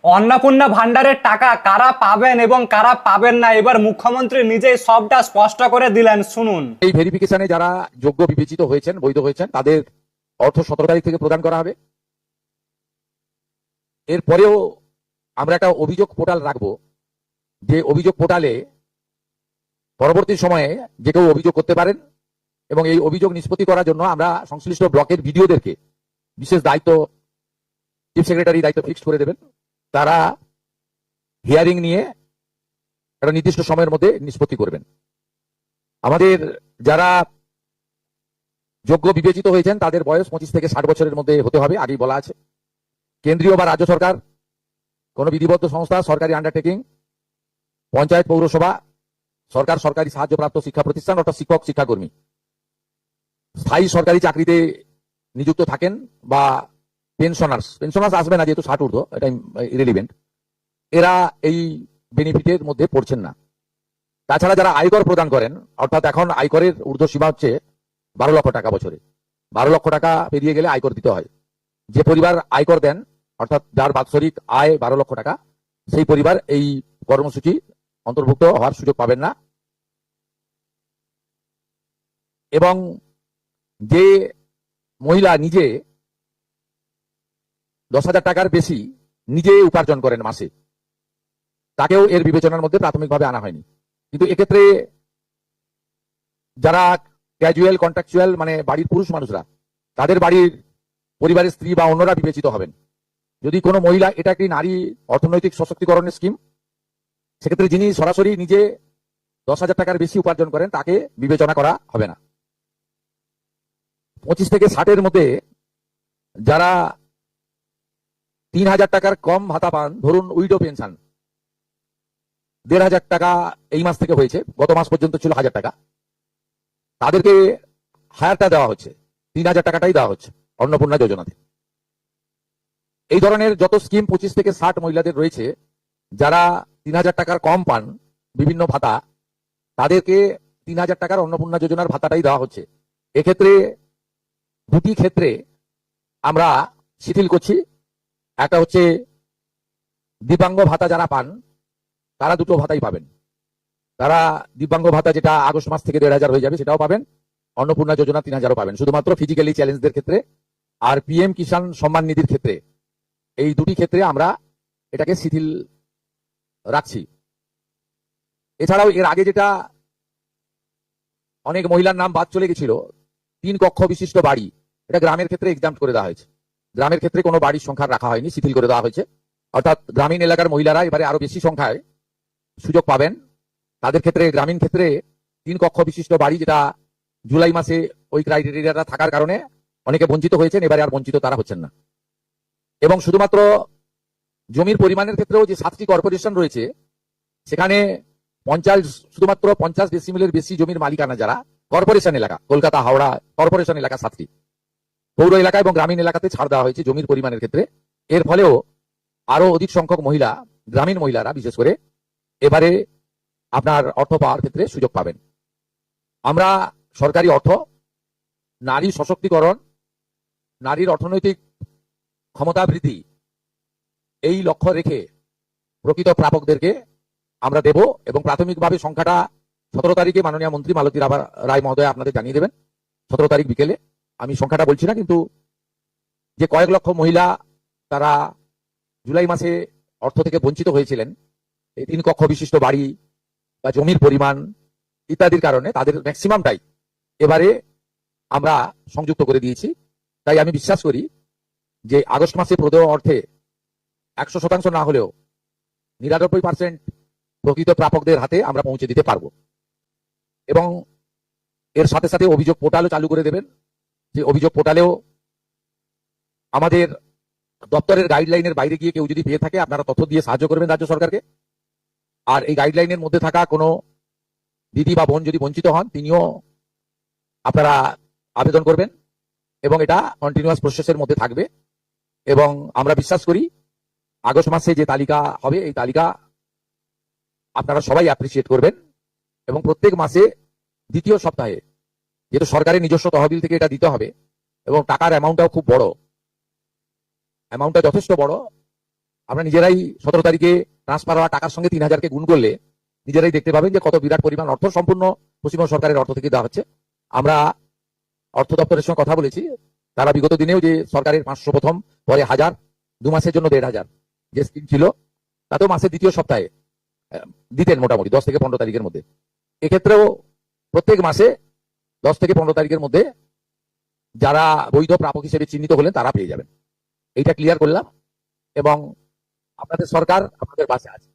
অন্নপূর্ণা ভান্ডারের টাকা কারা পাবেন এবং কারা পাবেন না, এবার মুখ্যমন্ত্রী নিজেই সবটা স্পষ্ট করে দিলেন, শুনুন। এই ভেরিফিকেশনে যারা যোগ্য বিবেচিত হয়েছেন, বৈধ হয়েছেন, তাদের অর্থ 17 তারিখ থেকে প্রদান করা হবে। এরপরেও আমরা একটা অভিযোগ পোর্টাল রাখবো, যে অভিযোগ পোর্টালে পরবর্তী সময়ে যে কেউ অভিযোগ করতে পারেন, এবং এই অভিযোগ নিষ্পত্তি করার জন্য আমরা সংশ্লিষ্ট ব্লকের ভিডিওদেরকে বিশেষ দায়িত্ব, চিফ সেক্রেটারি দায়িত্ব ফিক্সড করে দেবেন। তারা হিয়ারিং নিয়ে একটা নির্দিষ্ট সময়ের মধ্যে নিষ্পত্তি করবেন। আমাদের যারা যোগ্য বিবেচিত হয়েছেন তাদের বয়স 25 থেকে 60 বছরের মধ্যে হতে হবে, আগেই বলা আছে। কেন্দ্রীয় বা রাজ্য সরকার, কোন বিধিবদ্ধ সংস্থা, সরকারি আন্ডারটেকিং, পঞ্চায়েত, পৌরসভা, সরকার, সরকারি সাহায্যপ্রাপ্ত শিক্ষা প্রতিষ্ঠান অর্থাৎ শিক্ষক, শিক্ষাকর্মী, স্থায়ী সরকারি চাকরিতে নিযুক্ত থাকেন, বা পেনশনার্স আসবে না, যেহেতু 60 ঊর্ধ্ব, এটা ইরেলিভেন্ট, এরা এই বেনিফিটের মধ্যে পড়ছেন না। তাছাড়া যারা আয়কর প্রদান করেন, অর্থাৎ এখন আয়করের ঊর্ধ্ব সীমা হচ্ছে 12 লক্ষ টাকা বছরে। 12 লক্ষ টাকা পেরিয়ে গেলে আয়কর দিতে হয়। যে পরিবার আয়কর দেন, অর্থাৎ যার বাৎসরিক আয় 12 লক্ষ টাকা, সেই পরিবার এই কর্মসূচি অন্তর্ভুক্ত হওয়ার সুযোগ পাবেন না। এবং যে মহিলা নিজে 10,000 টাকার বেশি নিজে উপার্জন করেন মাসে, তাকেও এর বিবেচনার মধ্যে প্রাথমিকভাবে আনা হয়নি। কিন্তু এক্ষেত্রে যারা ক্যাজুয়াল, কন্ট্রাকচুয়াল, মানে বাড়ির পুরুষ মানুষরা, তাদের বাড়ির পরিবারের স্ত্রী বা অন্যরা বিবেচিত হবেন। যদি কোনো মহিলা, এটা একটি নারী অর্থনৈতিক সশক্তিকরণের স্কিম, সেক্ষেত্রে যিনি সরাসরি নিজে 10,000 টাকার বেশি উপার্জন করেন তাকে বিবেচনা করা হবে না। 25 থেকে 60-এর মধ্যে যারা 3,000 টাকার কম ভাতা পান, ধরুন উইডো পেনশন 1,500 টাকা এই মাস থেকে হয়েছে, গত মাস পর্যন্ত ছিল 1,000 টাকা, তাদেরকে হায়ারটা দেওয়া হচ্ছে, 3,000 টাকাটাই দেওয়া হচ্ছে অন্নপূর্ণা যোজনাতে। এই ধরনের যত স্কিম 25 থেকে 60 মহিলাদের রয়েছে, যারা 3,000 টাকার কম পান বিভিন্ন ভাতা, তাদেরকে 3,000 টাকার অন্নপূর্ণা যোজনার ভাতাটাই দেওয়া হচ্ছে। এক্ষেত্রে দুটি ক্ষেত্রে আমরা শিথিল করছি। একটা হচ্ছে দিব্যাঙ্গ ভাতা যারা পান, তারা দুটো ভাতাই পাবেন। তারা দিব্যাঙ্গ ভাতা, যেটা আগস্ট মাস থেকে 1,500 হয়ে যাবে, সেটাও পাবেন। অন্নপূর্ণা যোজনা 3,000 পাবেন, শুধুমাত্র ফিজিক্যালি চ্যালেঞ্জদের ক্ষেত্রে আর পিএম কিষাণ সম্মান নিধির ক্ষেত্রে। এই দুটি ক্ষেত্রে আমরা এটাকে শিথিল রাখছি। এছাড়াও এর আগে যেটা অনেক মহিলার নাম বাদ চলে গেছিল, 3 কক্ষ বিশিষ্ট বাড়ি, এটা গ্রামের ক্ষেত্রে এক্সাম্পট করে দেওয়া হয়েছে। গ্রামের ক্ষেত্রে কোনো বাড়ির সংখ্যা রাখা হয়নি, শিথিল করে দেওয়া হয়েছে। অর্থাৎ গ্রামীণ এলাকার মহিলারা এবারে আরো বেশি সংখ্যায় সুযোগ পাবেন। তাদের ক্ষেত্রে, গ্রামীণ ক্ষেত্রে 3 কক্ষ বিশিষ্ট বাড়ি, যেটা জুলাই মাসে ওই ক্রাইটেরিয়াটা থাকার কারণে অনেকে বঞ্চিত হয়েছেন, এবারে আর বঞ্চিত তারা হচ্ছেন না। এবং শুধুমাত্র জমির পরিমাণের ক্ষেত্রেও যে 7টি কর্পোরেশন রয়েছে, সেখানে শুধুমাত্র 50 ডেসিমেলের বেশি জমির মালিকানা যারা কর্পোরেশন এলাকা, কলকাতা, হাওড়া কর্পোরেশন এলাকা 7টি, পৌর এলাকা এবং গ্রামীণ এলাকাতে ছাড় দেওয়া হয়েছে জমির পরিমাণের ক্ষেত্রে। এর ফলেও আরো অধিক সংখ্যক মহিলা, গ্রামীণ মহিলারা বিশেষ করে, এবারে আপনার অর্থ পাওয়ার ক্ষেত্রে সুযোগ পাবেন। আমরা সরকারি অর্থ, নারী সশক্তিকরণ, নারীর অর্থনৈতিক ক্ষমতা বৃদ্ধি, এই লক্ষ্য রেখে প্রকৃত প্রাপকদেরকে আমরা দেব। এবং প্রাথমিকভাবে সংখ্যাটা 17 তারিখে মাননীয় মন্ত্রী মালতী রায় মহোদয় আপনাদের জানিয়ে দেবেন। 17 তারিখ বিকেলে। আমি সংখ্যাটা বলছি না, কিন্তু যে কয়েক লক্ষ মহিলা তারা জুলাই মাসে অর্থ থেকে বঞ্চিত হয়েছিলেন, এই 3 কক্ষ বিশিষ্ট বাড়ি বা জমির পরিমাণ ইত্যাদির কারণে, তাদের ম্যাক্সিমামটাই এবারে আমরা সংযুক্ত করে দিয়েছি। তাই আমি বিশ্বাস করি যে আগস্ট মাসে প্রদেয় অর্থে 100% না হলেও 99% প্রকৃত প্রাপকদের হাতে আমরা পৌঁছে দিতে পারবো। এবং এর সাথে সাথে অভিযোগ পোর্টালও চালু করে দেবেন। যে অভিযোগ পোর্টালেও আমাদের দপ্তরের গাইডলাইনের বাইরে গিয়ে কেউ যদি পেয়ে থাকে, আপনারা তথ্য দিয়ে সাহায্য করবেন রাজ্য সরকারকে। আর এই গাইডলাইনের মধ্যে থাকা কোনো দিদি বা বোন যদি বঞ্চিত হন, তিনিও আপনারা আবেদন করবেন, এবং এটা কন্টিনিউয়াস প্রসেসের মধ্যে থাকবে। এবং আমরা বিশ্বাস করি আগস্ট মাসে যে তালিকা হবে, এই তালিকা আপনারা সবাই অ্যাপ্রিসিয়েট করবেন। এবং প্রত্যেক মাসে দ্বিতীয় সপ্তাহে, যেহেতু সরকারের নিজস্ব তহবিল থেকে এটা দিতে হবে, এবং টাকার অ্যামাউন্টটাও খুব বড়, অ্যামাউন্টটা যথেষ্ট বড়, আপনারা নিজেরাই 17 তারিখে ট্রান্সফার হওয়া টাকার সঙ্গে 3,000কে গুণ করলে নিজেরাই দেখতে পাবেন যে কত বিরাট পরিমাণ অর্থ সম্পূর্ণ পশ্চিমবঙ্গ সরকারের অর্থ থেকে দেওয়া হচ্ছে। আমরা অর্থ দপ্তরের সঙ্গে কথা বলেছি, তারা বিগত দিনেও যে সরকারের 500 প্রথম, পরে 1000, 2 মাসের জন্য 1,500 যে স্কিম ছিল, তাতেও মাসের দ্বিতীয় সপ্তাহে দিতেন মোটামুটি 10 থেকে 15 তারিখের মধ্যে। এক্ষেত্রেও প্রত্যেক মাসে 10 থেকে 15 তারিখের মধ্যে যারা বৈধ প্রাপক হিসেবে চিহ্নিত হলেন তারা পেয়ে যাবেন। এইটা ক্লিয়ার করলাম এবং আপনাদের সরকার আপনাদের পাশে আছে।